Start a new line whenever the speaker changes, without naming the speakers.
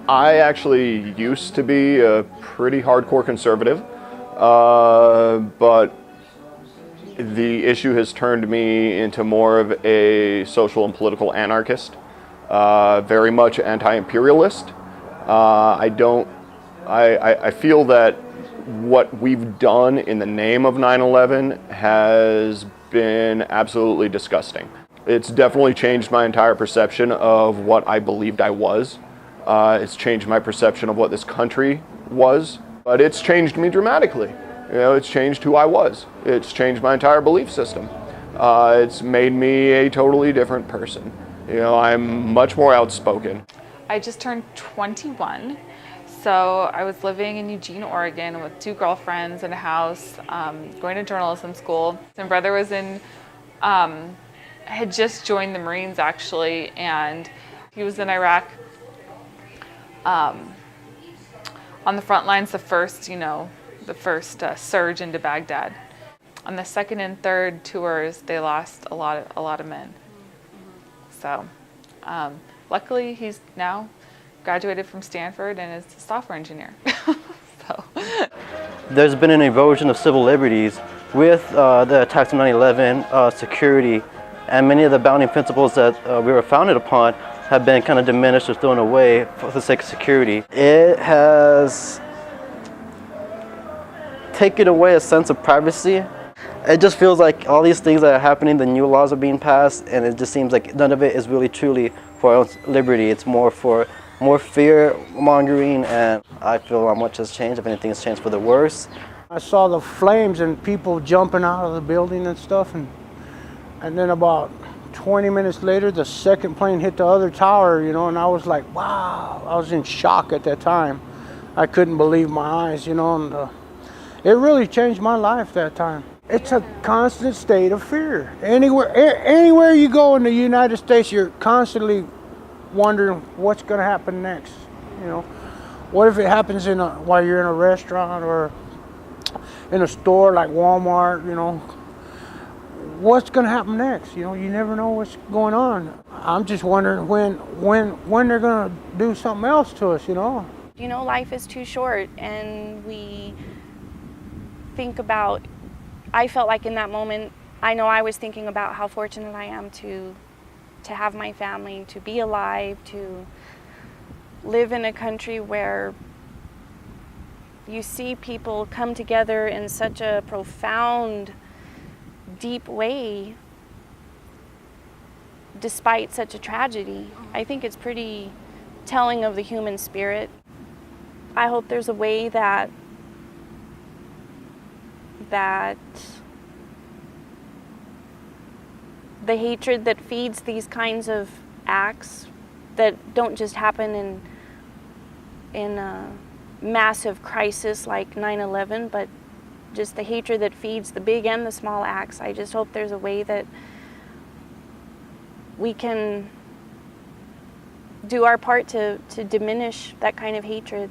I actually used to be a pretty hardcore conservative, but the issue has turned me into more of a social and political anarchist, very much anti-imperialist. I don't. I feel that what we've done in the name of 9/11 has been absolutely disgusting. It's definitely changed my entire perception of what I believed I was. It's changed my perception of what this country was, but it's changed me dramatically. You know, it's changed who I was. It's changed my entire belief system. It's made me a totally different person. You know, I'm much more outspoken.
I just turned 21, so I was living in Eugene, Oregon with 2 girlfriends and a house, going to journalism school. My brother was had just joined the Marines actually, and he was in Iraq on the front lines, the first surge into Baghdad. On the second and third tours, they lost a lot of men. So luckily, he's now graduated from Stanford and is a software engineer. So.
There's been an erosion of civil liberties with the attacks on 9/11, security, and many of the bounding principles that we were founded upon have been kind of diminished or thrown away for the sake of security. It has taken away a sense of privacy. It just feels like all these things that are happening, the new laws are being passed, and it just seems like none of it is really truly for our own liberty. It's more for more fear mongering, and I feel not much has changed. If anything has changed for the worse.
I saw the flames and people jumping out of the building and stuff, and then about 20 minutes later, the second plane hit the other tower, you know, and I was like, wow. I was in shock at that time. I couldn't believe my eyes, you know, and it really changed my life that time. It's a constant state of fear. Anywhere you go in the United States, you're constantly wondering what's going to happen next. You know, what if it happens while you're in a restaurant or in a store like Walmart? You know, what's going to happen next? You know, you never know what's going on. I'm just wondering when they're going to do something else to us. You know.
You know, life is too short, and we think about. I felt like in that moment, I know I was thinking about how fortunate I am to have my family, to be alive, to live in a country where you see people come together in such a profound, deep way despite such a tragedy. I think it's pretty telling of the human spirit. I hope there's a way that the hatred that feeds these kinds of acts that don't just happen in a massive crisis like 9/11, but just the hatred that feeds the big and the small acts. I just hope there's a way that we can do our part to diminish that kind of hatred.